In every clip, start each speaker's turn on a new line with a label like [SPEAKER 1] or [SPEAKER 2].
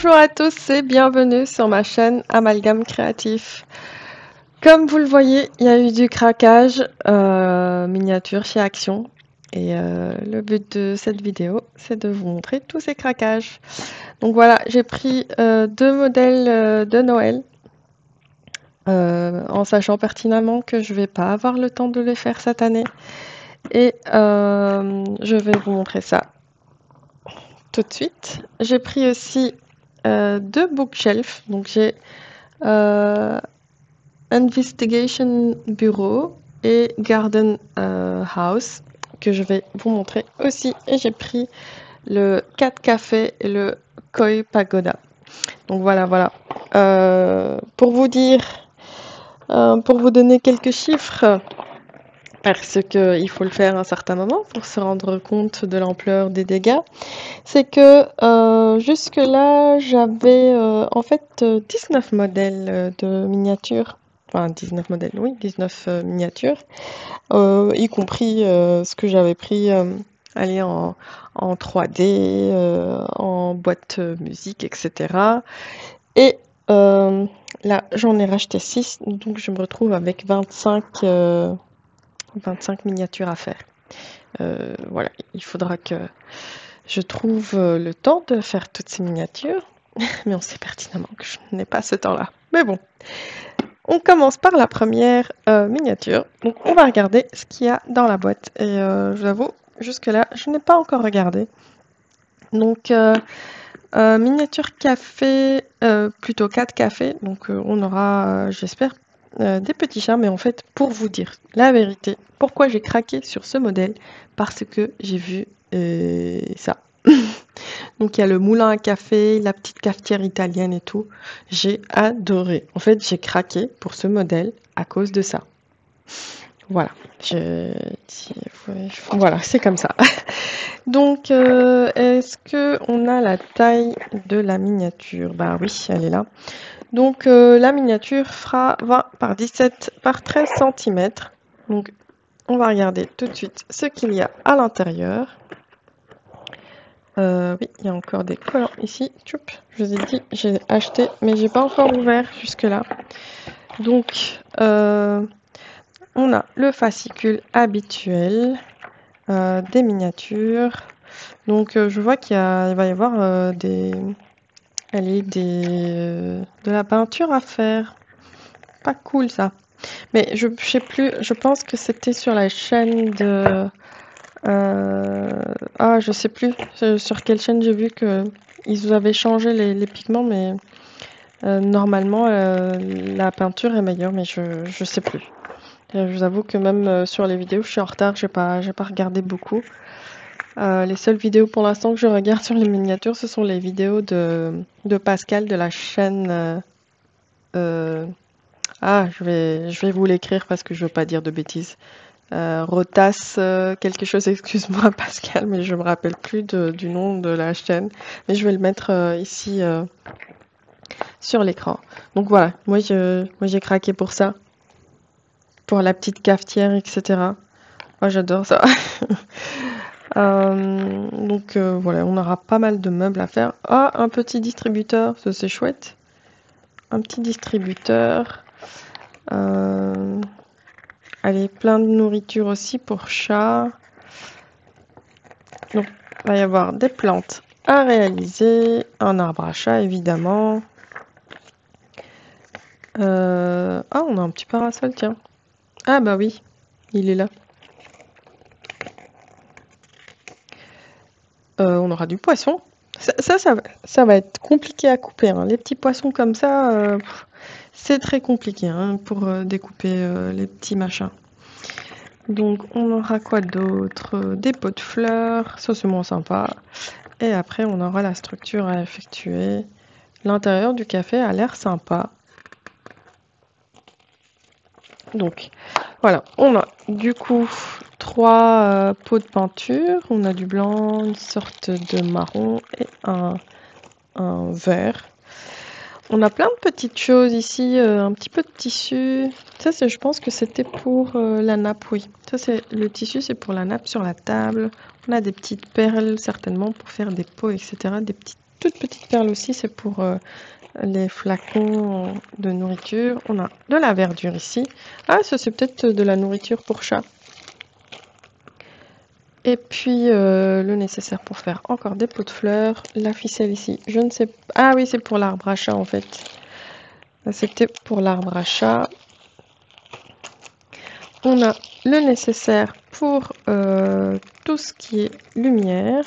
[SPEAKER 1] Bonjour à tous et bienvenue sur ma chaîne Amalgame Créatif. Comme vous le voyez, il y a eu du craquage miniature chez Action. Et le but de cette vidéo, c'est de vous montrer tous ces craquages. Donc voilà, j'ai pris deux modèles de Noël, en sachant pertinemment que je vais pas avoir le temps de les faire cette année. Et je vais vous montrer ça tout de suite. J'ai pris aussi deux bookshelves. Donc j'ai Investigation Bureau et Garden House que je vais vous montrer aussi. Et j'ai pris le 4 café et le Koi Pagoda. Donc voilà. Pour vous dire, pour vous donner quelques chiffres, parce qu'il faut le faire à un certain moment pour se rendre compte de l'ampleur des dégâts, c'est que jusque-là, j'avais en fait 19 modèles de miniatures. Enfin, 19 modèles, oui, 19 miniatures, y compris ce que j'avais pris allez, en 3D, en boîte musique, etc. Et là, j'en ai racheté 6, donc je me retrouve avec 25 miniatures à faire. Voilà, il faudra que je trouve le temps de faire toutes ces miniatures, mais on sait pertinemment que je n'ai pas ce temps-là. Mais bon, on commence par la première miniature. Donc on va regarder ce qu'il y a dans la boîte. Et je vous avoue, jusque-là, je n'ai pas encore regardé. Donc miniature café, plutôt 4 cafés. Donc on aura, j'espère, des petits chats. Mais en fait, pour vous dire la vérité, pourquoi j'ai craqué sur ce modèle? Parce que j'ai vu ça. Donc il y a le moulin à café, la petite cafetière italienne et tout. J'ai adoré. En fait, j'ai craqué pour ce modèle à cause de ça. Voilà. Voilà, c'est comme ça. Donc, est-ce que on a la taille de la miniature? Bah oui, elle est là. Donc, la miniature fera 20 par 17 par 13 cm. Donc, on va regarder tout de suite ce qu'il y a à l'intérieur. Oui, il y a encore des collants ici. Tchoup, je vous ai dit, j'ai acheté, mais j'ai pas encore ouvert jusque-là. Donc, on a le fascicule habituel, des miniatures. Donc, je vois il va y avoir de la peinture à faire. Pas cool ça. Mais je sais plus, je pense que c'était sur la chaîne de... je sais plus sur quelle chaîne j'ai vu que ils avaient changé les pigments, mais normalement la peinture est meilleure, mais je sais plus. Je vous avoue que même sur les vidéos, je suis en retard, j'ai pas regardé beaucoup. Les seules vidéos pour l'instant que je regarde sur les miniatures, ce sont les vidéos de Pascal de la chaîne. Je vais vous l'écrire parce que je veux pas dire de bêtises. Rotas quelque chose, excuse-moi Pascal, mais je me rappelle plus du nom de la chaîne. Mais je vais le mettre ici sur l'écran. Donc voilà, moi j'ai craqué pour ça. Pour la petite cafetière, etc. Moi j'adore ça. Donc voilà, on aura pas mal de meubles à faire. Ah, un petit distributeur, ça c'est chouette. Un petit distributeur. Allez, plein de nourriture aussi pour chat. Donc, il va y avoir des plantes à réaliser, un arbre à chat évidemment. On a un petit parasol, tiens. Ah bah oui, il est là. On aura du poisson. Ça va être compliqué à couper, hein. Les petits poissons comme ça, c'est très compliqué hein, pour découper les petits machins. Donc on aura quoi d'autre? Des pots de fleurs, ça c'est moins sympa. Et après on aura la structure à effectuer. L'intérieur du café a l'air sympa. Donc voilà, on a du coup 3 pots de peinture. On a du blanc, une sorte de marron et un vert. On a plein de petites choses ici, un petit peu de tissu. Ça, je pense que c'était pour la nappe, oui. Ça, le tissu, c'est pour la nappe sur la table. On a des petites perles, certainement, pour faire des pots, etc. Des petites toute petite perle aussi, c'est pour les flacons de nourriture. On a de la verdure ici. Ah, ça c'est peut-être de la nourriture pour chat. Et puis le nécessaire pour faire encore des pots de fleurs. La ficelle ici, je ne sais pas. Ah oui, c'est pour l'arbre à chat en fait. C'était pour l'arbre à chat. On a le nécessaire pour tout ce qui est lumière.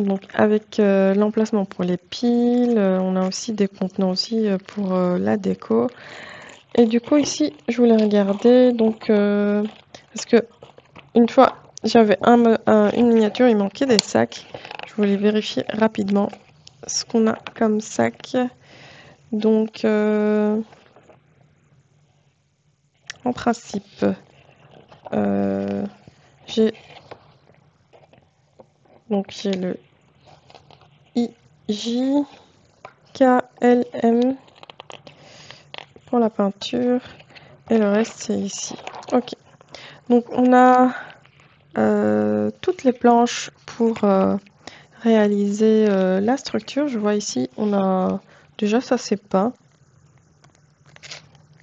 [SPEAKER 1] Donc avec l'emplacement pour les piles, on a aussi des contenants aussi pour la déco. Et du coup ici, je voulais regarder donc parce que une fois j'avais une miniature, il manquait des sacs. Je voulais vérifier rapidement ce qu'on a comme sac. Donc en principe, j'ai le IJKLM pour la peinture et le reste c'est ici. Ok. Donc on a toutes les planches pour réaliser la structure. Je vois ici, on a déjà ça c'est peint.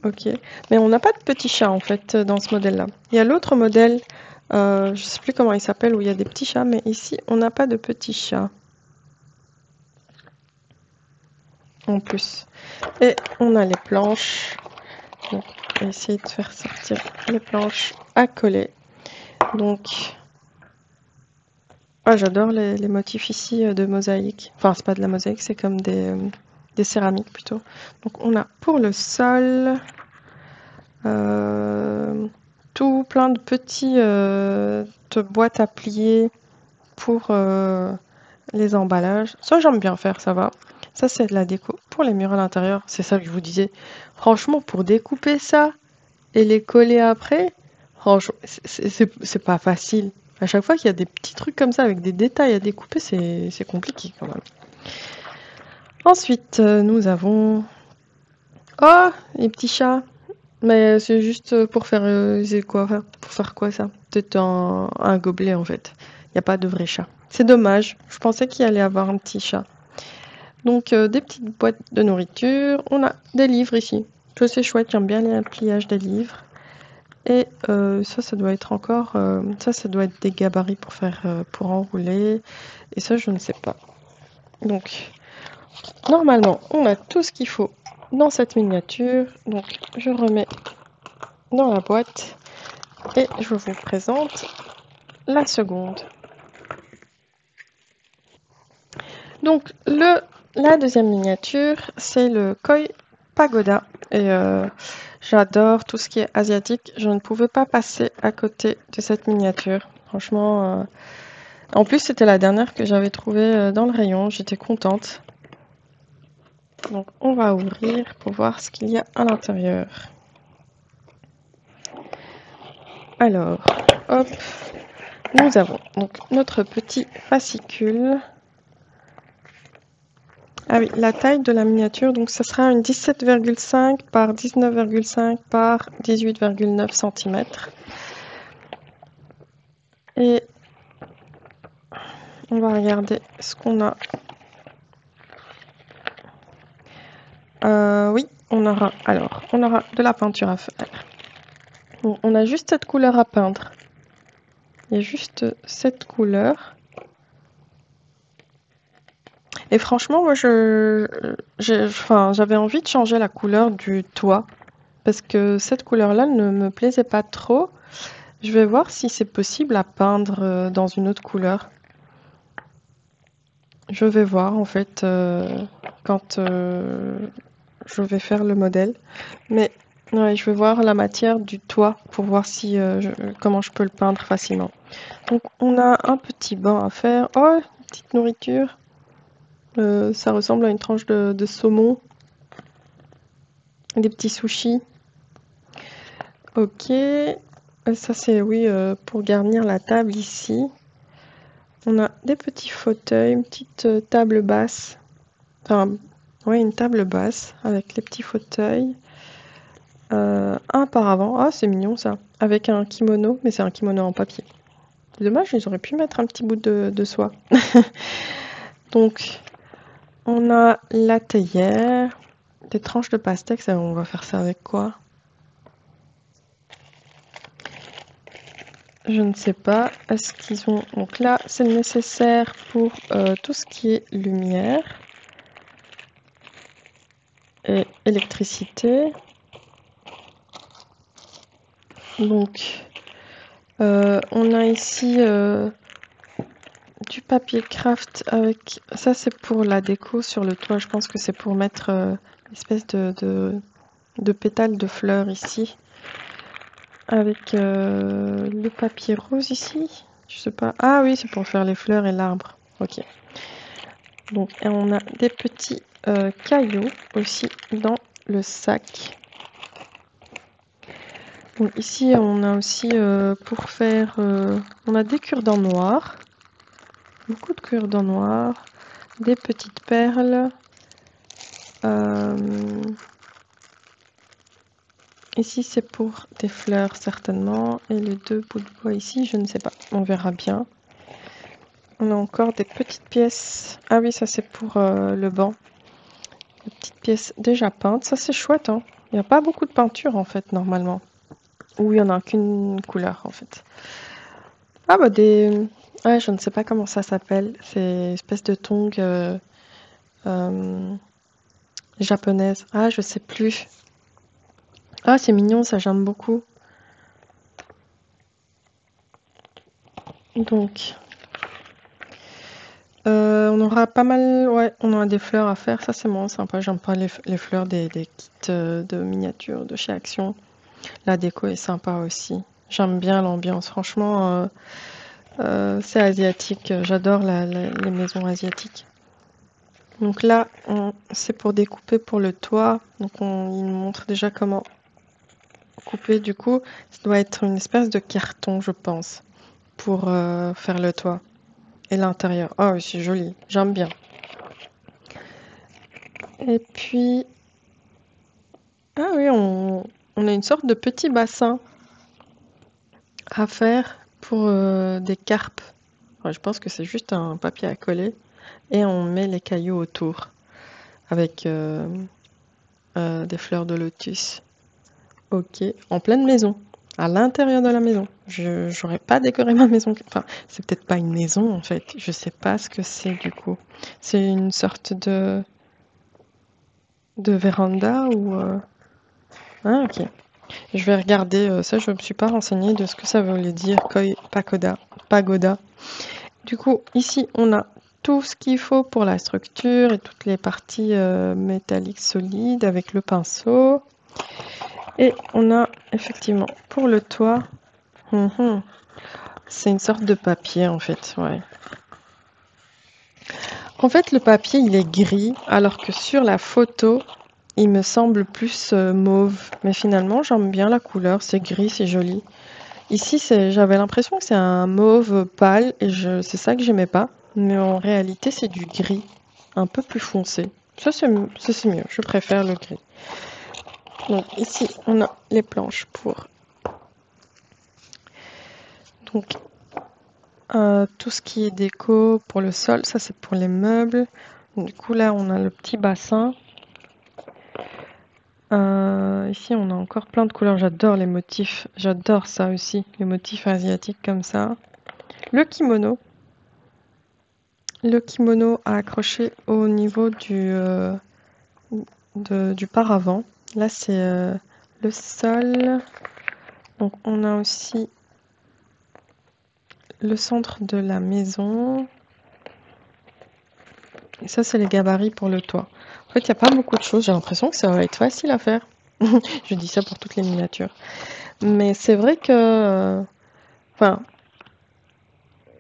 [SPEAKER 1] Ok, mais on n'a pas de petits chats en fait dans ce modèle-là. Il y a l'autre modèle, je ne sais plus comment il s'appelle, où il y a des petits chats, mais ici on n'a pas de petits chats en plus. Et on a les planches. Donc, on va essayer de faire sortir les planches à coller. Donc, ah, j'adore les motifs ici de mosaïque. Enfin, c'est pas de la mosaïque, c'est comme des céramiques plutôt. Donc, on a pour le sol tout plein de petits de boîtes à plier pour les emballages. Ça, j'aime bien faire, ça va. Ça, c'est de la déco pour les murs à l'intérieur. C'est ça que je vous disais. Franchement, pour découper ça et les coller après, franchement, c'est pas facile. À chaque fois qu'il y a des petits trucs comme ça avec des détails à découper, c'est compliqué quand même. Ensuite, nous avons... Oh, les petits chats. Mais c'est juste pour faire... c'est quoi, pour faire quoi ça? Peut-être un gobelet en fait. Il n'y a pas de vrai chat. C'est dommage. Je pensais qu'il allait avoir un petit chat. Donc des petites boîtes de nourriture. On a des livres ici. Ça c'est chouette, j'aime bien les pliages des livres. Et ça doit être encore... ça doit être des gabarits pour faire pour enrouler. Et ça, je ne sais pas. Donc, normalement, on a tout ce qu'il faut dans cette miniature. Donc, je remets dans la boîte. Et je vous présente la seconde. Donc, la deuxième miniature, c'est le Koi Pagoda. Et j'adore tout ce qui est asiatique. Je ne pouvais pas passer à côté de cette miniature. Franchement, en plus, c'était la dernière que j'avais trouvée dans le rayon. J'étais contente. Donc, on va ouvrir pour voir ce qu'il y a à l'intérieur. Alors, hop, nous avons donc notre petit fascicule. Ah oui, la taille de la miniature, donc ça sera une 17,5 par 19,5 par 18,9 cm. Et on va regarder ce qu'on a. Oui, on aura de la peinture à faire. Bon, on a juste cette couleur à peindre. Il y a juste cette couleur. Et franchement, moi, j'avais envie de changer la couleur du toit. Parce que cette couleur-là ne me plaisait pas trop. Je vais voir si c'est possible à peindre dans une autre couleur. Je vais voir en fait quand je vais faire le modèle. Mais ouais, je vais voir la matière du toit pour voir si comment je peux le peindre facilement. Donc on a un petit banc à faire. Oh, une petite nourriture. Ça ressemble à une tranche de saumon. Des petits sushis. Ok. Ça c'est oui pour garnir la table ici. On a des petits fauteuils, une petite table basse. Enfin, ouais, une table basse avec les petits fauteuils. Un paravent. Ah, c'est mignon ça. Avec un kimono, mais c'est un kimono en papier. C'est dommage, ils auraient pu mettre un petit bout de soie. Donc, on a la théière, des tranches de pastèque. Ça, on va faire ça avec quoi? Je ne sais pas. Est-ce qu'ils ont... Donc là, c'est nécessaire pour tout ce qui est lumière et électricité. Donc, on a ici du papier craft avec... Ça, c'est pour la déco sur le toit. Je pense que c'est pour mettre une espèce de pétales de fleurs ici. Avec le papier rose ici. Je sais pas. Ah oui, c'est pour faire les fleurs et l'arbre. Ok. Donc, et on a des petits cailloux aussi dans le sac. Donc ici, on a aussi pour faire... on a des cure-dents noirs. Beaucoup de cure-dents noirs. Des petites perles. Ici, c'est pour des fleurs, certainement. Et les deux bouts de bois ici, je ne sais pas. On verra bien. On a encore des petites pièces. Ah oui, ça, c'est pour le banc. Des petites pièces déjà peintes. Ça, c'est chouette, hein. Il n'y a pas beaucoup de peinture, en fait, normalement. Ou il n'y en a qu'une couleur, en fait. Ah bah des... Ouais, je ne sais pas comment ça s'appelle. C'est une espèce de tongs euh, japonaise. Ah, je sais plus. Ah, c'est mignon, ça, j'aime beaucoup. Donc, on aura pas mal... Ouais, on aura des fleurs à faire. Ça, c'est moins sympa. J'aime pas les fleurs des kits de miniatures de chez Action. La déco est sympa aussi. J'aime bien l'ambiance. Franchement, c'est asiatique. J'adore les maisons asiatiques. Donc là, c'est pour découper pour le toit. Donc il nous montre déjà comment couper. Du coup, ça doit être une espèce de carton, je pense, pour faire le toit et l'intérieur. Oh oui, c'est joli. J'aime bien. Et puis, ah oui, on a une sorte de petit bassin à faire pour des carpes. Ouais, je pense que c'est juste un papier à coller et on met les cailloux autour avec des fleurs de lotus. Ok, en pleine maison, à l'intérieur de la maison. Je n'aurais pas décoré ma maison. Enfin, c'est peut-être pas une maison en fait. Je sais pas ce que c'est du coup. C'est une sorte de véranda ou. Ah ok. Je vais regarder ça. Je me suis pas renseignée de ce que ça voulait dire koi pagoda. Du coup, ici on a tout ce qu'il faut pour la structure et toutes les parties métalliques solides avec le pinceau. Et on a effectivement pour le toit. C'est une sorte de papier en fait, ouais. En fait, le papier il est gris, alors que sur la photo, il me semble plus mauve. Mais finalement, j'aime bien la couleur, c'est gris, c'est joli. Ici, j'avais l'impression que c'est un mauve pâle et c'est ça que j'aimais pas. Mais en réalité, c'est du gris, un peu plus foncé. Ça, c'est mieux, je préfère le gris. Donc ici, on a les planches pour donc tout ce qui est déco pour le sol, ça c'est pour les meubles. Du coup là on a le petit bassin. Ici on a encore plein de couleurs, j'adore les motifs, j'adore ça aussi, les motifs asiatiques comme ça. Le kimono. Le kimono à accrocher au niveau du paravent. Là c'est le sol. Donc on a aussi le centre de la maison. Et ça, c'est les gabarits pour le toit. En fait, il n'y a pas beaucoup de choses. J'ai l'impression que ça va être facile à faire. Je dis ça pour toutes les miniatures. Mais c'est vrai que... Enfin,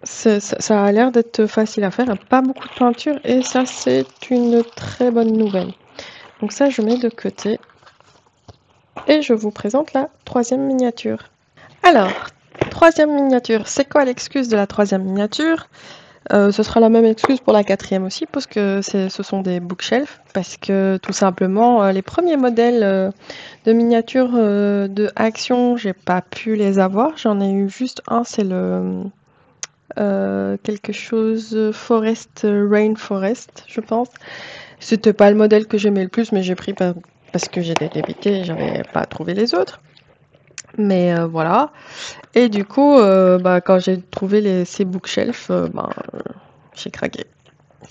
[SPEAKER 1] ça a l'air d'être facile à faire. Il n'y a pas beaucoup de peinture. Et ça, c'est une très bonne nouvelle. Donc ça, je mets de côté. Et je vous présente la troisième miniature. Alors, troisième miniature. C'est quoi l'excuse de la troisième miniature ? Ce sera la même excuse pour la quatrième aussi, parce que ce sont des bookshelves, parce que tout simplement, les premiers modèles de miniatures de Action, j'ai pas pu les avoir. J'en ai eu juste un, c'est quelque chose Forest, Rainforest, je pense. C'était pas le modèle que j'aimais le plus, mais j'ai pris parce que j'étais débitée et j'avais pas trouvé les autres. Mais voilà. Et du coup, quand j'ai trouvé ces bookshelves, j'ai craqué.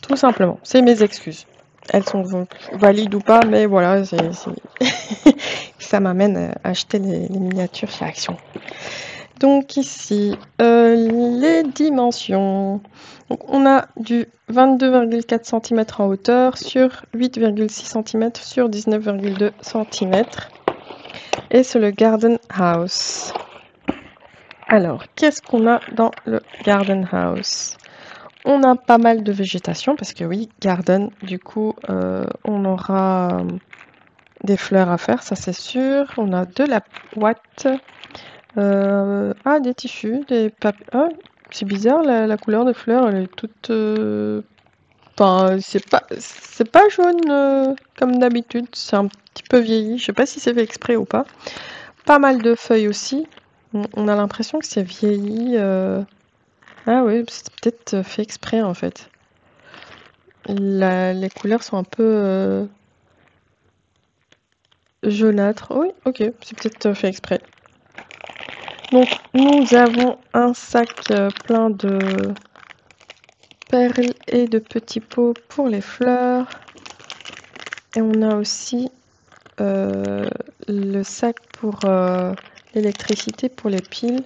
[SPEAKER 1] Tout simplement. C'est mes excuses. Elles sont valides ou pas, mais voilà, ça m'amène à acheter les miniatures chez Action. Donc ici, les dimensions. Donc on a du 22,4 cm en hauteur sur 8,6 cm sur 19,2 cm. Et c'est le Garden House. Alors, qu'est-ce qu'on a dans le Garden House? On a pas mal de végétation, parce que oui, garden, du coup, on aura des fleurs à faire, ça c'est sûr. On a de la ouate, des tissus, des papiers. Ah, c'est bizarre, la couleur des fleurs, elle est toute... Enfin, c'est pas jaune comme d'habitude, c'est un petit peu vieilli. Je sais pas si c'est fait exprès ou pas. Pas mal de feuilles aussi. On a l'impression que c'est vieilli. Ah oui, c'est peut-être fait exprès en fait. Les couleurs sont un peu jaunâtres. Oui, ok, c'est peut-être fait exprès. Donc, nous avons un sac plein de perles et de petits pots pour les fleurs. Et on a aussi le sac pour l'électricité pour les piles.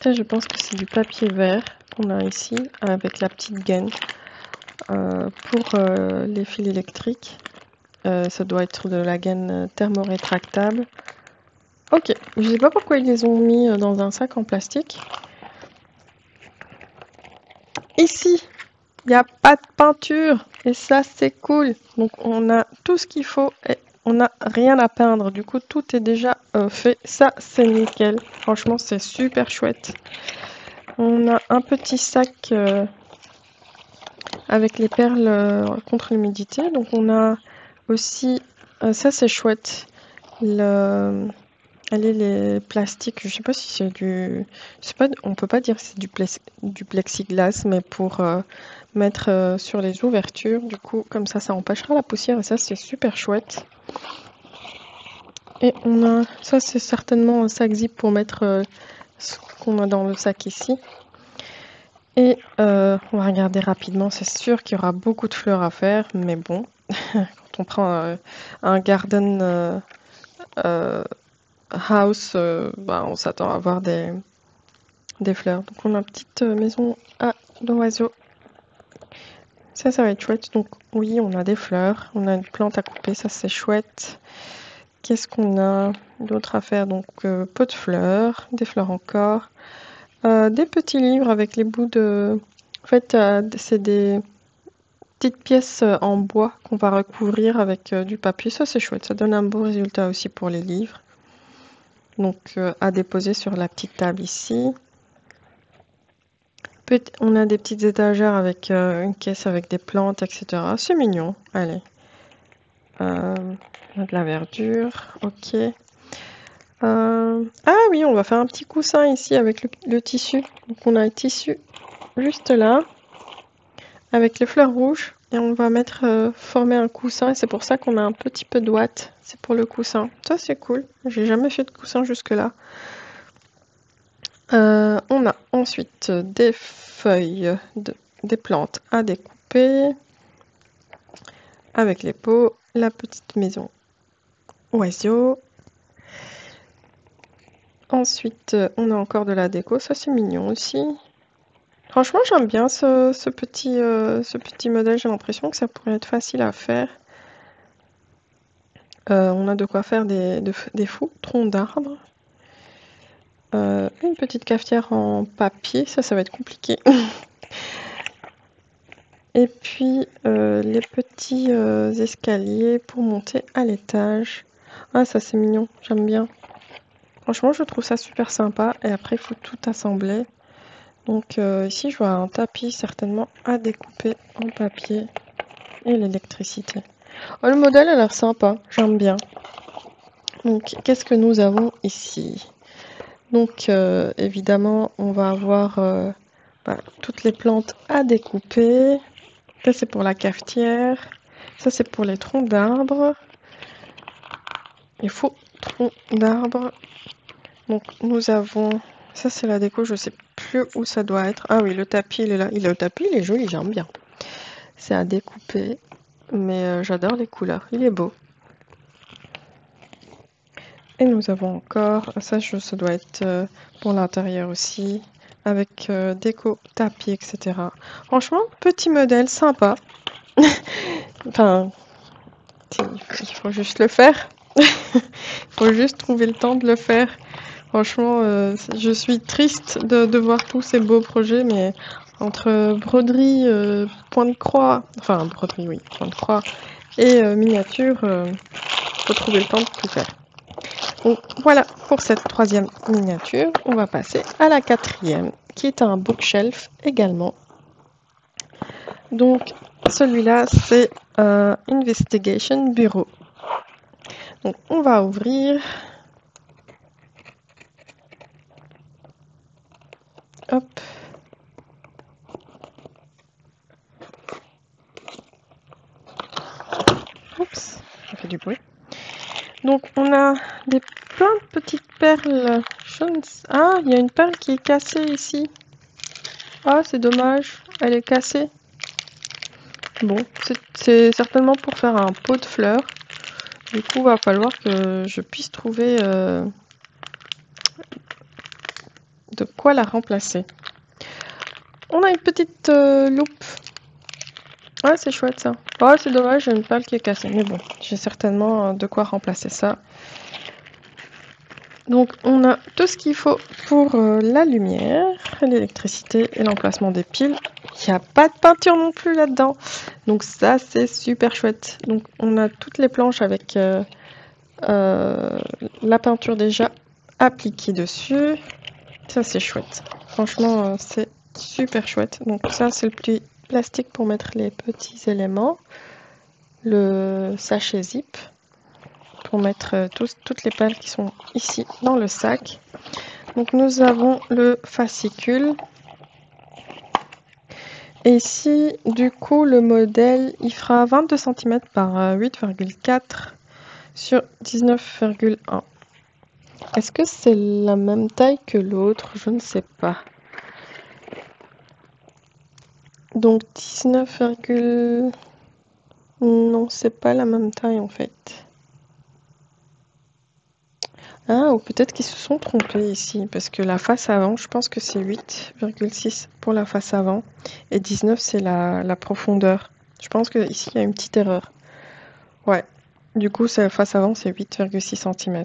[SPEAKER 1] Ça, je pense que c'est du papier vert qu'on a ici avec la petite gaine pour les fils électriques. Ça doit être de la gaine thermorétractable. Ok, je sais pas pourquoi ils les ont mis dans un sac en plastique. Ici, il n'y a pas de peinture et ça c'est cool. Donc on a tout ce qu'il faut et on n'a rien à peindre. Du coup tout est déjà fait. Ça c'est nickel. Franchement c'est super chouette. On a un petit sac avec les perles contre l'humidité. Donc on a aussi, ça c'est chouette. Allez, les plastiques, je sais pas si c'est on peut pas dire que c'est du plexiglas, mais pour mettre sur les ouvertures, du coup, comme ça empêchera la poussière et ça, c'est super chouette. Et ça, c'est certainement un sac zip pour mettre ce qu'on a dans le sac ici. Et on va regarder rapidement, c'est sûr qu'il y aura beaucoup de fleurs à faire, mais bon, quand on prend un garden house, on s'attend à voir des fleurs. Donc on a une petite maison à l'oiseau. Ça va être chouette. Donc oui, on a des fleurs, on a une plante à couper, ça c'est chouette. Qu'est-ce qu'on a d'autre à faire? Donc pot de fleurs, des fleurs encore, des petits livres avec les bouts de... En fait, c'est des petites pièces en bois qu'on va recouvrir avec du papier. Ça c'est chouette, ça donne un beau résultat aussi pour les livres. Donc à déposer sur la petite table ici. On a des petites étagères avec une caisse avec des plantes, etc. C'est mignon. Allez. On a de la verdure. Ok. Ah oui, on va faire un petit coussin ici avec le tissu. Donc on a un tissu juste là avec les fleurs rouges et on va former un coussin et c'est pour ça qu'on a un petit peu de ouate. C'est pour le coussin. Ça c'est cool. J'ai jamais fait de coussin jusque là. On a ensuite des feuilles, des plantes à découper avec les pots, la petite maison oiseau. Ensuite, on a encore de la déco, ça c'est mignon aussi. Franchement, j'aime bien ce petit modèle, j'ai l'impression que ça pourrait être facile à faire. On a de quoi faire des fous troncs d'arbres. Une petite cafetière en papier, ça va être compliqué. Et puis les petits escaliers pour monter à l'étage. Ah, ça c'est mignon, j'aime bien. Franchement, je trouve ça super sympa. Et après, il faut tout assembler. Donc ici, je vois un tapis certainement à découper en papier et l'électricité. Oh, le modèle a l'air sympa, j'aime bien. Donc, qu'est-ce que nous avons ici? Donc évidemment, on va avoir toutes les plantes à découper. Ça, c'est pour la cafetière. Ça, c'est pour les troncs d'arbres. Il faut troncs d'arbres. Donc nous avons... Ça, c'est la déco, je sais plus où ça doit être. Ah oui, le tapis, il est là. Le tapis, il est joli, j'aime bien. C'est à découper, mais j'adore les couleurs. Il est beau. Et nous avons encore... Ça, ça doit être pour l'intérieur aussi. Avec déco, tapis, etc. Franchement, petit modèle, sympa. Enfin, il faut juste le faire. Il faut juste trouver le temps de le faire. Franchement, je suis triste de voir tous ces beaux projets, mais entre broderie, point de croix, enfin broderie, oui, point de croix, et miniature, faut trouver le temps de tout faire. Donc voilà pour cette troisième miniature. On va passer à la quatrième, qui est un bookshelf également. Donc celui-là, c'est Investigation Bureau. Donc on va ouvrir. Hop. Oups, ça fait du bruit. Donc on a plein de petites perles jaunes. Ah, il y a une perle qui est cassée ici. Ah, c'est dommage, elle est cassée. Bon, c'est certainement pour faire un pot de fleurs. Du coup, il va falloir que je puisse trouver de quoi la remplacer. On a une petite loupe. Ah, c'est chouette ça. Oh, c'est dommage, j'ai une perle qui est cassée. Mais bon, j'ai certainement de quoi remplacer ça. Donc on a tout ce qu'il faut pour la lumière, l'électricité et l'emplacement des piles. Il n'y a pas de peinture non plus là-dedans. Donc ça c'est super chouette. Donc on a toutes les planches avec la peinture déjà appliquée dessus. Ça c'est chouette. Franchement c'est super chouette. Donc ça c'est le petit plastique pour mettre les petits éléments. Le sachet zip pour mettre toutes les perles qui sont ici dans le sac. Donc nous avons le fascicule. Et ici, du coup, le modèle, il fera 22 cm par 8,4 sur 19,1. Est-ce que c'est la même taille que l'autre? Je ne sais pas. Donc 19, non, c'est pas la même taille en fait. Ah, ou peut-être qu'ils se sont trompés ici, parce que la face avant, je pense que c'est 8,6 pour la face avant, et 19 c'est la profondeur. Je pense que ici il y a une petite erreur. Ouais, du coup la face avant c'est 8,6 cm.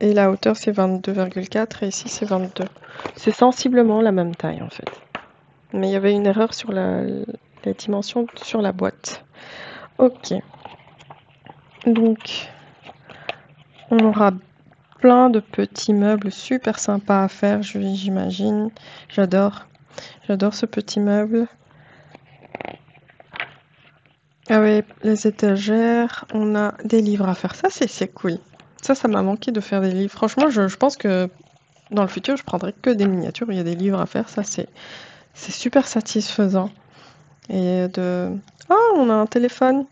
[SPEAKER 1] Et la hauteur c'est 22,4 et ici c'est 22. C'est sensiblement la même taille en fait. Mais il y avait une erreur sur la dimension sur la boîte. Ok. Donc, on aura plein de petits meubles super sympas à faire, j'imagine. J'adore ce petit meuble. Ah ouais, les étagères, on a des livres à faire. Ça, c'est cool. Ça m'a manqué de faire des livres. Franchement, je pense que dans le futur, je prendrai que des miniatures où il y a des livres à faire. Ça, c'est super satisfaisant. Et de... Ah, on a un téléphone.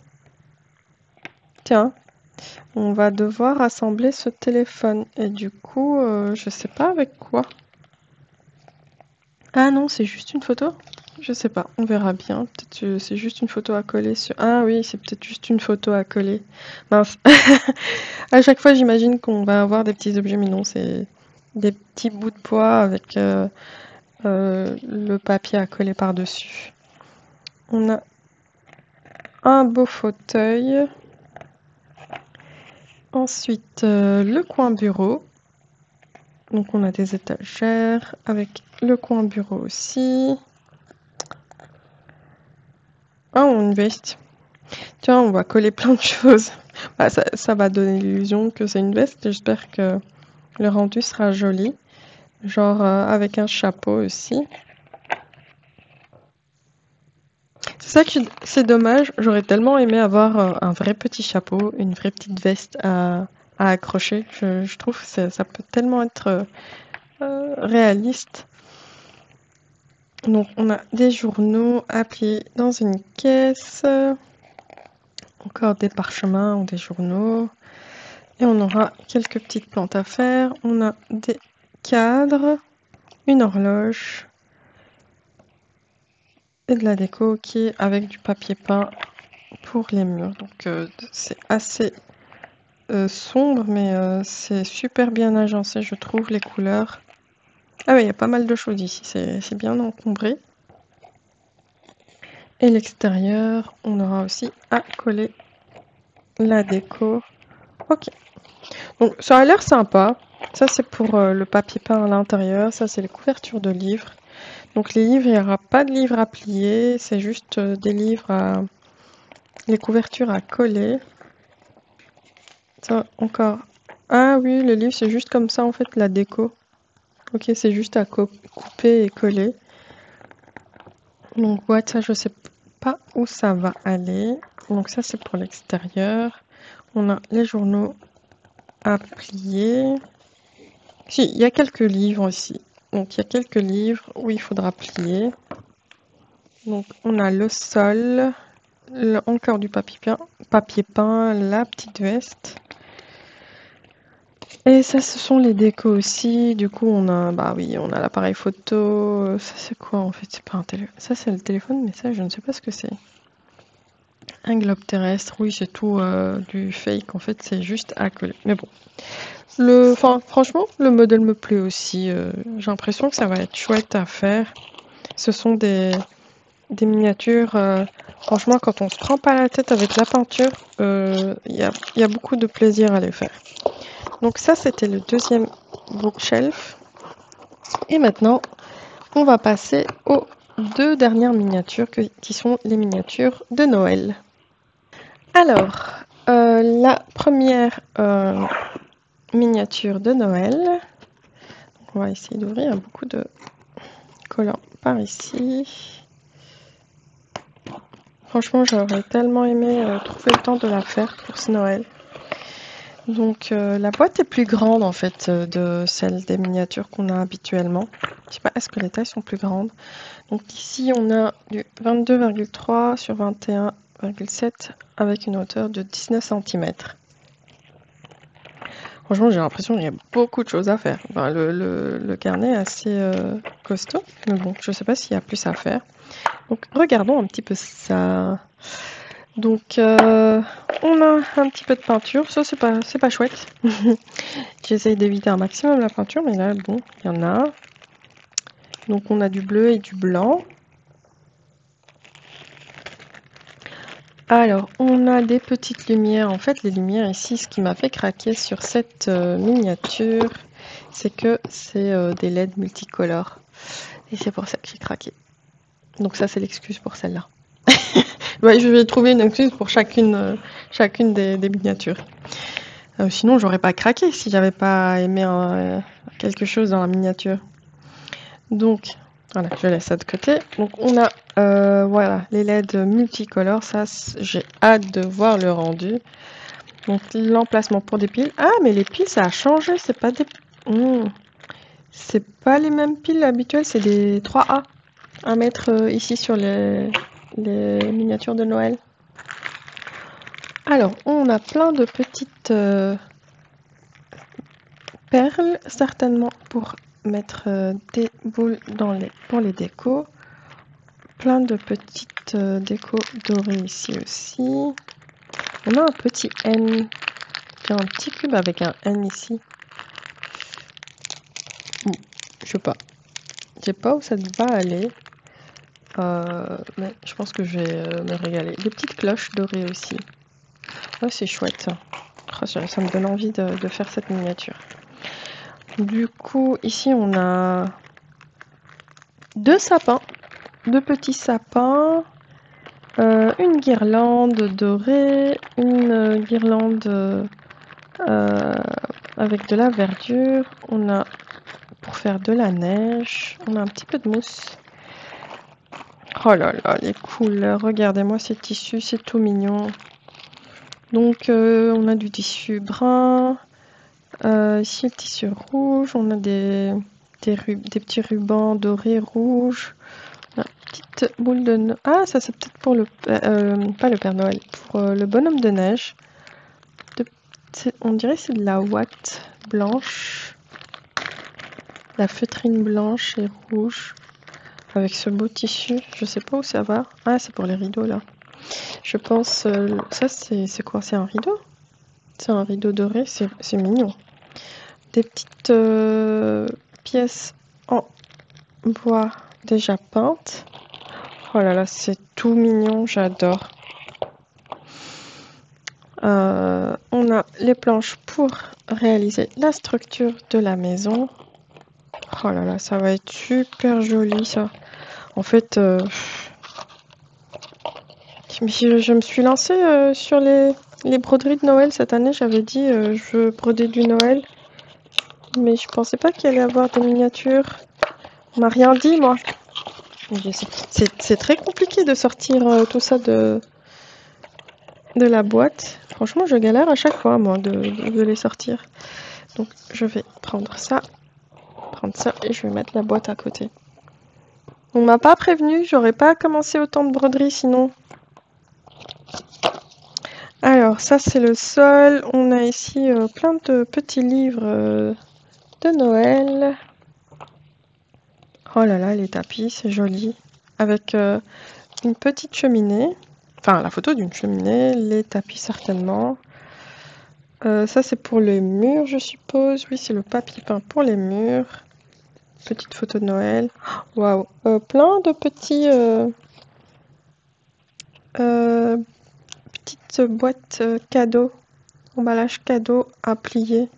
[SPEAKER 1] Tiens, on va devoir assembler ce téléphone. Et du coup, je sais pas avec quoi. Ah non, c'est juste une photo? Je sais pas, on verra bien. Peut-être que c'est juste une photo à coller sur... Ah oui, c'est peut-être juste une photo à coller. Mince. À chaque fois, j'imagine qu'on va avoir des petits objets, mais non, c'est des petits bouts de bois avec le papier à coller par-dessus. On a un beau fauteuil. Ensuite, le coin bureau. Donc on a des étagères avec le coin bureau aussi. Ah, une veste. Tiens, on va coller plein de choses. Bah, ça va donner l'illusion que c'est une veste. J'espère que le rendu sera joli. Genre avec un chapeau aussi. C'est ça que c'est dommage. J'aurais tellement aimé avoir un vrai petit chapeau, une vraie petite veste à accrocher. Je trouve que ça peut tellement être réaliste. Donc on a des journaux à plier dans une caisse, encore des parchemins ou des journaux, et on aura quelques petites plantes à faire. On a des cadres, une horloge et de la déco qui est avec du papier peint pour les murs. Donc c'est assez sombre, mais c'est super bien agencé, je trouve, les couleurs. Ah oui, il y a pas mal de choses ici, c'est bien encombré. Et l'extérieur, on aura aussi à coller la déco. Ok, donc ça a l'air sympa. Ça c'est pour le papier peint à l'intérieur, ça c'est les couvertures de livres. Donc les livres, il n'y aura pas de livres à plier, c'est juste des livres à... les couvertures à coller. Ça encore... Ah oui, le livre c'est juste comme ça en fait, la déco. Ok, c'est juste à couper et coller. Donc ouais, ça je sais pas où ça va aller. Donc ça c'est pour l'extérieur. On a les journaux à plier. Si, il y a quelques livres aussi. Donc il y a quelques livres où il faudra plier. Donc on a le sol, encore du papier peint, la petite veste. Et ça, ce sont les décos aussi. Du coup, on a, bah oui, on a l'appareil photo. Ça, c'est quoi en fait? C'est pas un téléphone. Ça, c'est le téléphone, mais ça, je ne sais pas ce que c'est. Un globe terrestre, oui, c'est tout du fake. En fait, c'est juste à coller. Mais bon, franchement, le modèle me plaît aussi. J'ai l'impression que ça va être chouette à faire. Ce sont des miniatures. Franchement, quand on se prend pas la tête avec la peinture, il y a beaucoup de plaisir à les faire. Donc ça, c'était le deuxième bookshelf. Et maintenant, on va passer aux deux dernières miniatures qui sont les miniatures de Noël. Alors, la première miniature de Noël. On va essayer d'ouvrir beaucoup de collants par ici. Franchement, j'aurais tellement aimé trouver le temps de la faire pour ce Noël. Donc la boîte est plus grande en fait de celle des miniatures qu'on a habituellement. Je sais pas, est-ce que les tailles sont plus grandes? Donc ici on a du 22,3 sur 21,7 avec une hauteur de 19 cm. Franchement, j'ai l'impression qu'il y a beaucoup de choses à faire. Enfin, le carnet est assez costaud, mais bon, je sais pas s'il y a plus à faire. Donc regardons un petit peu ça. Donc on a un petit peu de peinture, ça c'est pas chouette. J'essaye d'éviter un maximum la peinture, mais là bon, il y en a. Donc on a du bleu et du blanc. Alors on a des petites lumières. En fait les lumières ici, ce qui m'a fait craquer sur cette miniature, c'est que c'est des LED multicolores. Et c'est pour ça que j'ai craqué. Donc ça c'est l'excuse pour celle-là. Ouais, je vais trouver une excuse pour chacune des miniatures. Sinon, j'aurais pas craqué si j'avais pas aimé quelque chose dans la miniature. Donc, voilà, je laisse ça de côté. Donc, on a voilà, les LED multicolores. Ça, j'ai hâte de voir le rendu. Donc, l'emplacement pour des piles. Ah, mais les piles, ça a changé. C'est pas des... c'est pas les mêmes piles habituelles. C'est des 3A à mettre ici sur les miniatures de Noël. Alors, on a plein de petites perles, certainement pour mettre des boules pour les décos. Plein de petites décos dorées ici aussi. On a un petit N, un petit cube avec un N ici. Je sais pas. Je sais pas où ça va aller. Mais je pense que je vais me régaler. Des petites cloches dorées aussi. Ouais, c'est chouette. Oh, ça me donne envie de faire cette miniature. Du coup, ici, on a deux sapins. Deux petits sapins. Une guirlande dorée. Une guirlande avec de la verdure. On a pour faire de la neige. On a un petit peu de mousse. Oh là là, les couleurs. Regardez-moi ces tissus, c'est tout mignon. Donc on a du tissu brun, ici le tissu rouge, on a des petits rubans dorés rouges, une petite boule de... Ah, ça c'est peut-être pour le... pas le Père Noël, pour le bonhomme de neige. On dirait que c'est de la ouate blanche, la feutrine blanche et rouge, avec ce beau tissu, je sais pas où ça va. Ah, c'est pour les rideaux là. Je pense, ça c'est quoi? C'est un rideau? C'est un rideau doré, c'est mignon. Des petites pièces en bois déjà peintes. Oh là là, c'est tout mignon, j'adore. On a les planches pour réaliser la structure de la maison. Oh là là, ça va être super joli ça. En fait, je me suis lancée sur les broderies de Noël cette année. J'avais dit je veux broder du Noël. Mais je pensais pas qu'il allait y avoir des miniatures. On m'a rien dit, moi. C'est très compliqué de sortir tout ça de la boîte. Franchement, je galère à chaque fois, moi, de les sortir. Donc, je vais prendre ça et je vais mettre la boîte à côté. On m'a pas prévenu, j'aurais pas commencé autant de broderie sinon. Alors, ça, c'est le sol. On a ici plein de petits livres de Noël. Oh là là, les tapis, c'est joli. Avec une petite cheminée. Enfin, la photo d'une cheminée, les tapis certainement. Ça, c'est pour les murs, je suppose. Oui, c'est le papier peint pour les murs. Petite photo de Noël. Waouh, plein de petits... petites boîtes cadeaux. Emballage cadeau à plier.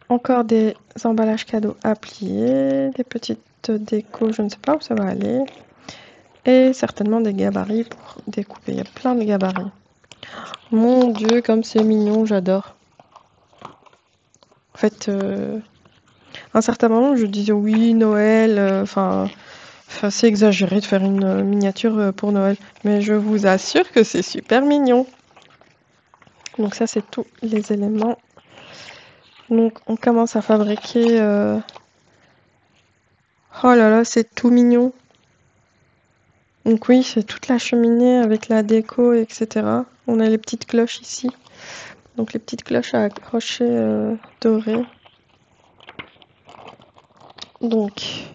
[SPEAKER 1] Encore des emballages cadeaux à plier. Des petites décos, je ne sais pas où ça va aller. Et certainement des gabarits pour découper. Il y a plein de gabarits. Mon Dieu, comme c'est mignon, j'adore. En fait, à un certain moment, je disais oui, Noël, enfin, c'est exagéré de faire une miniature pour Noël. Mais je vous assure que c'est super mignon. Donc ça, c'est tous les éléments. Donc on commence à fabriquer... Oh là là, c'est tout mignon. Donc oui, c'est toute la cheminée avec la déco, etc. On a les petites cloches ici. Donc les petites cloches à accrocher dorées. Donc,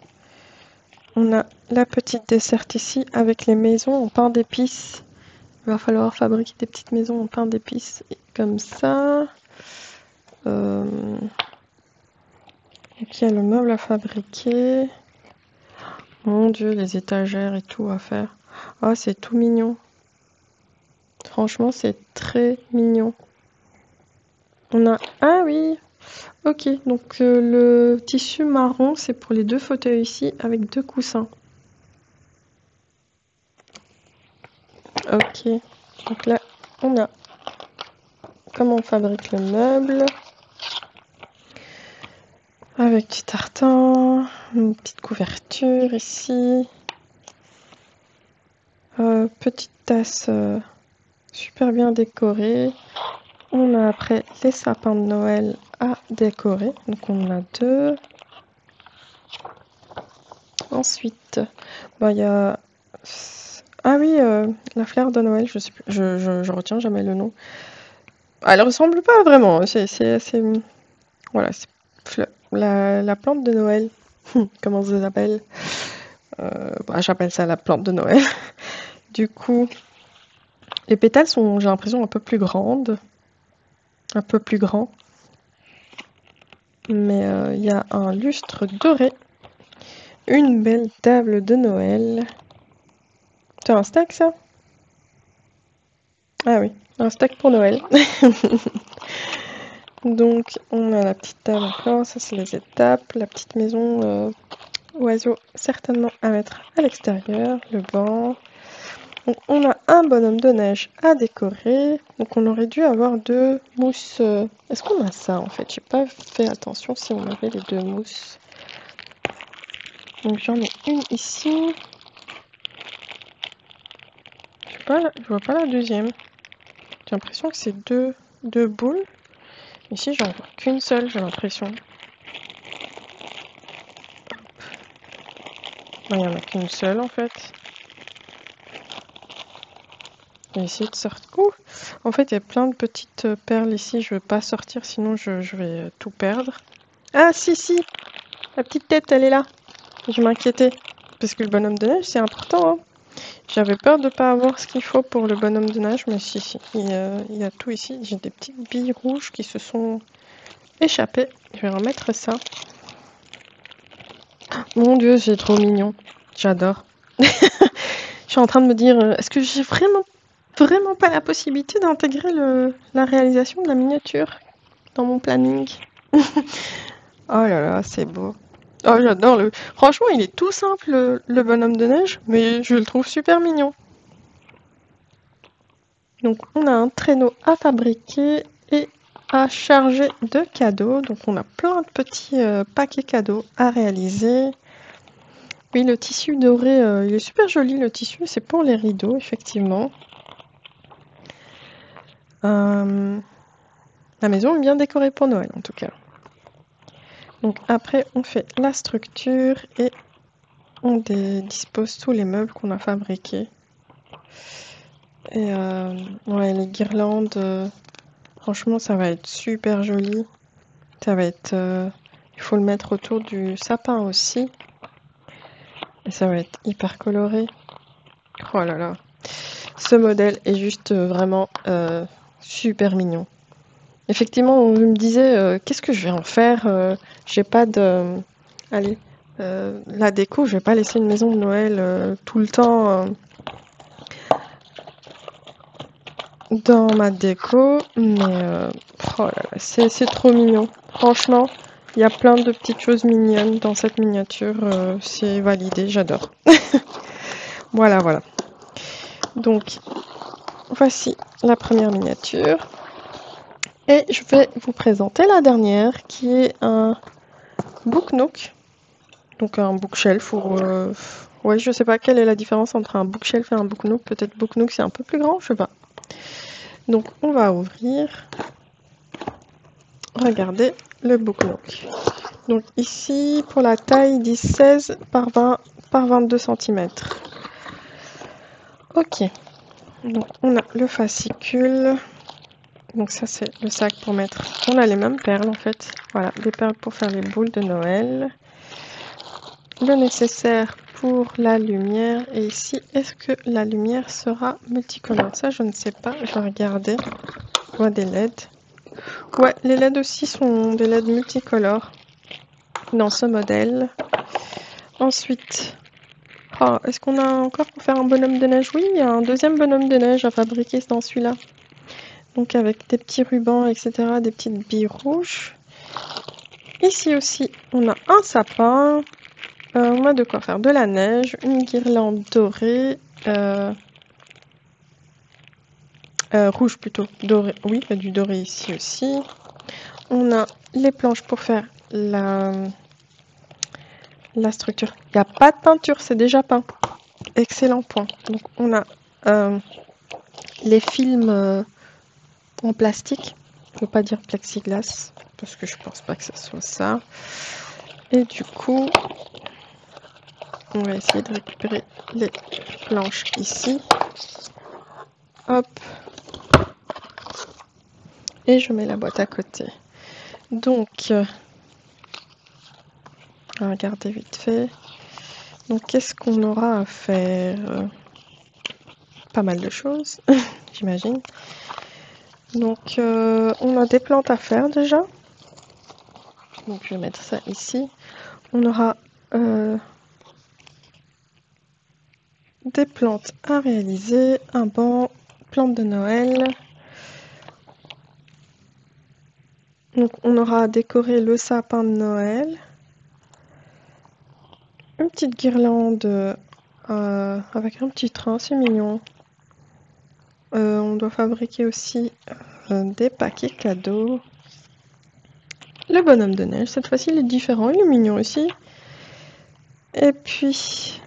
[SPEAKER 1] on a la petite desserte ici avec les maisons en pain d'épices. Il va falloir fabriquer des petites maisons en pain d'épices comme ça. Donc il y a le meuble à fabriquer. Mon Dieu, les étagères et tout à faire. Ah, c'est tout mignon. Franchement, c'est très mignon. On a... Ah oui. Ok, donc le tissu marron, c'est pour les deux fauteuils ici avec deux coussins. Ok, donc là, on a comment on fabrique le meuble. Avec du tartan, une petite couverture ici. Petite tasse super bien décorée. On a après les sapins de Noël à décorer. Donc on en a deux. Ensuite, bah, il y a... Ah oui, la fleur de Noël, je sais plus, je retiens jamais le nom. Ah, elle ressemble pas vraiment, c'est assez... Voilà, c'est la plante de Noël. Comment ça s'appelle? Bah, j'appelle ça la plante de Noël. Du coup, les pétales sont, j'ai l'impression, un peu plus grandes. Un peu plus grands. Mais il y a un lustre doré. Une belle table de Noël. C'est un stack, ça? Ah oui, un stack pour Noël. Donc, on a la petite table encore. Ça, c'est les étapes. La petite maison oiseau, certainement à mettre à l'extérieur. Le banc. Donc, on a un bonhomme de neige à décorer. Donc, on aurait dû avoir deux mousses. Est-ce qu'on a ça, en fait? J'ai pas fait attention si on avait les deux mousses. Donc, j'en ai une ici. je vois pas la deuxième. J'ai l'impression que c'est deux boules. Ici, j'en vois qu'une seule, j'ai l'impression. Il n'y en a qu'une seule, en fait. Je vais essayer de sortir. Ouh, en fait, il y a plein de petites perles ici. Je ne veux pas sortir, sinon je vais tout perdre. Ah, si, la petite tête, elle est là. Je m'inquiétais. Parce que le bonhomme de neige, c'est important, hein. J'avais peur de ne pas avoir ce qu'il faut pour le bonhomme de neige, mais si. Il y a tout ici. J'ai des petites billes rouges qui se sont échappées. Je vais remettre ça. Mon Dieu, c'est trop mignon. J'adore. Je suis en train de me dire, est-ce que j'ai vraiment pas la possibilité d'intégrer la réalisation de la miniature dans mon planning? Oh là là, c'est beau. Oh, j'adore le. Franchement, il est tout simple, le bonhomme de neige, mais je le trouve super mignon. Donc, on a un traîneau à fabriquer et à charger de cadeaux. Donc, on a plein de petits paquets cadeaux à réaliser. Oui, le tissu doré, il est super joli, le tissu. C'est pour les rideaux, effectivement. La maison est bien décorée pour Noël, en tout cas. Donc, après, on fait la structure et on dispose tous les meubles qu'on a fabriqués. Et ouais, les guirlandes, franchement, ça va être super joli. Ça va être... il faut le mettre autour du sapin aussi. Et ça va être hyper coloré. Oh là là. Ce modèle est juste vraiment super mignon. Effectivement, on me disait, qu'est-ce que je vais en faire? J'ai pas de... Allez, la déco, je vais pas laisser une maison de Noël tout le temps dans ma déco. Mais oh là là, c'est trop mignon. Franchement, il y a plein de petites choses mignonnes dans cette miniature. C'est validé, j'adore. Voilà. Donc, voici la première miniature. Et je vais vous présenter la dernière qui est un Book Nook. Donc un bookshelf ou... ouais, je sais pas quelle est la différence entre un bookshelf et un Book Nook. Peut-être Book Nook c'est un peu plus grand, je sais pas. Donc on va ouvrir. Regardez le Book Nook. Donc ici, pour la taille, il dit 16 par 20 par 22 cm. Ok. Donc on a le fascicule. Donc ça c'est le sac pour mettre... On a les mêmes perles en fait. Voilà, des perles pour faire les boules de Noël. Le nécessaire pour la lumière. Et ici, est-ce que la lumière sera multicolore? Ça, je ne sais pas. Je vais regarder. Je vois des LED. Ouais, les LED aussi sont des LED multicolores dans ce modèle. Ensuite, oh, est-ce qu'on a encore pour faire un bonhomme de neige? Oui, il y a un deuxième bonhomme de neige à fabriquer dans celui-là. Donc avec des petits rubans, etc., des petites billes rouges. Ici aussi, on a un sapin. On a de quoi faire de la neige, une guirlande dorée, rouge plutôt, doré. Oui, il y a du doré ici aussi. On a les planches pour faire la structure. Il n'y a pas de peinture, c'est déjà peint. Excellent point. Donc on a les films en plastique. Je ne veux pas dire plexiglas, parce que je pense pas que ce soit ça. Et du coup, on va essayer de récupérer les planches ici. Hop. Et je mets la boîte à côté. Donc, on va regarder vite fait. Donc, qu'est-ce qu'on aura à faire? Pas mal de choses, j'imagine. Donc, on a des plantes à faire déjà. Donc, je vais mettre ça ici. On aura des plantes à réaliser, un banc, plantes de Noël. Donc, on aura à décorer le sapin de Noël. Une petite guirlande avec un petit train, c'est mignon. On doit fabriquer aussi des paquets cadeaux. Le bonhomme de neige, cette fois-ci il est différent, il est mignon aussi. Et puis,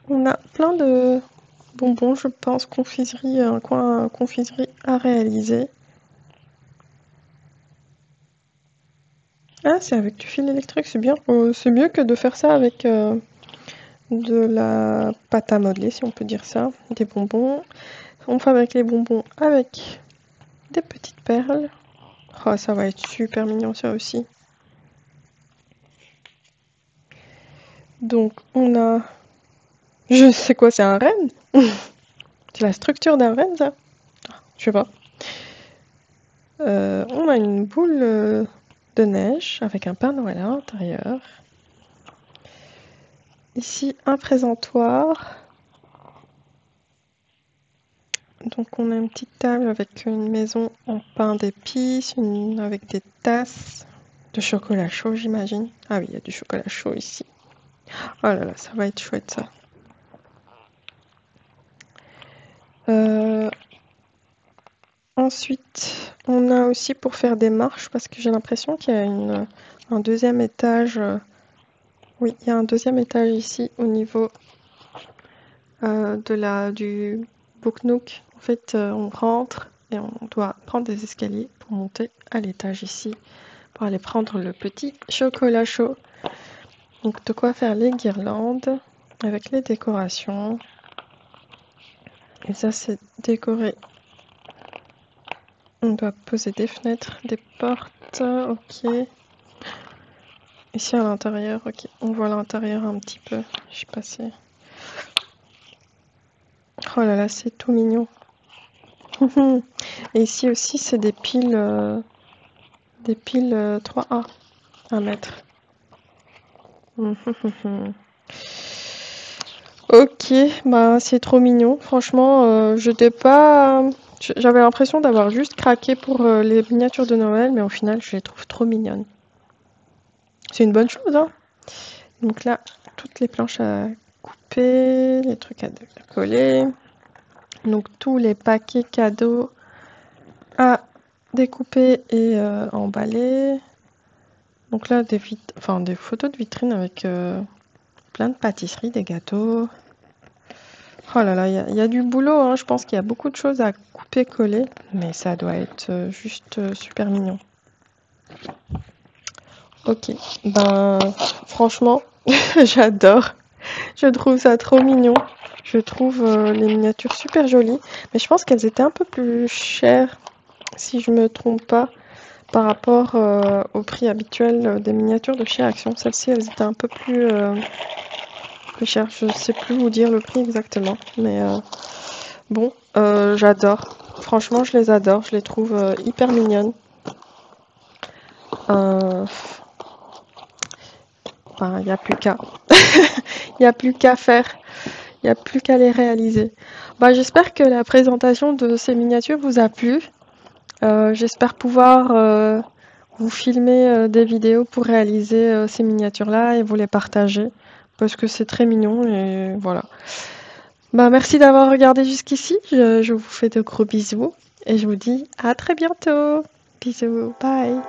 [SPEAKER 1] on a plein de bonbons, je pense, confiserie, un coin confiserie à réaliser. Ah, c'est avec du fil électrique, c'est bien. C'est mieux que de faire ça avec de la pâte à modeler, si on peut dire ça. Des bonbons. On fabrique les bonbons avec des petites perles. Oh, ça va être super mignon, ça aussi. Donc, on a... Je sais quoi, c'est un renne? C'est la structure d'un renne, ça? Je sais pas. On a une boule de neige avec un Père Noël à l'intérieur. Ici, un présentoir. Donc, on a une petite table avec une maison en pain d'épices, avec des tasses de chocolat chaud, j'imagine. Ah oui, il y a du chocolat chaud ici. Oh là là, ça va être chouette, ça. Ensuite, on a aussi pour faire des marches, parce que j'ai l'impression qu'il y a un deuxième étage. Oui, il y a un deuxième étage ici au niveau du Book Nook. En fait, on rentre et on doit prendre des escaliers pour monter à l'étage ici, pour aller prendre le petit chocolat chaud. Donc, de quoi faire les guirlandes avec les décorations. Et ça, c'est décoré. On doit poser des fenêtres, des portes. Ok. Ici à l'intérieur, ok. On voit l'intérieur un petit peu. Je suis passée. Oh là là, c'est tout mignon. Et ici aussi, c'est des piles 3A à mettre. Ok, bah c'est trop mignon. Franchement, j'avais l'impression d'avoir juste craqué pour les miniatures de Noël, mais au final, je les trouve trop mignonnes. C'est une bonne chose, hein. Donc là, toutes les planches à couper, les trucs à coller. Donc tous les paquets cadeaux à découper et emballer. Donc là, des photos de vitrine avec plein de pâtisseries, des gâteaux. Oh là là, il y a du boulot, hein. Je pense qu'il y a beaucoup de choses à couper-coller, mais ça doit être juste super mignon. Ok, ben franchement, j'adore. Je trouve ça trop mignon. Je trouve les miniatures super jolies, mais je pense qu'elles étaient un peu plus chères, si je me trompe pas, par rapport au prix habituel des miniatures de chez Action. Celles-ci, elles étaient un peu plus chères. Je sais plus vous dire le prix exactement, mais bon, j'adore. Franchement, je les adore. Je les trouve hyper mignonnes. Enfin, il n'y a plus qu'à. Il n'y a plus qu'à faire. Il n'y a plus qu'à les réaliser. Bah, j'espère que la présentation de ces miniatures vous a plu. J'espère pouvoir vous filmer des vidéos pour réaliser ces miniatures-là et vous les partager parce que c'est très mignon et voilà. Bah, merci d'avoir regardé jusqu'ici. Je vous fais de gros bisous et je vous dis à très bientôt. Bisous, bye.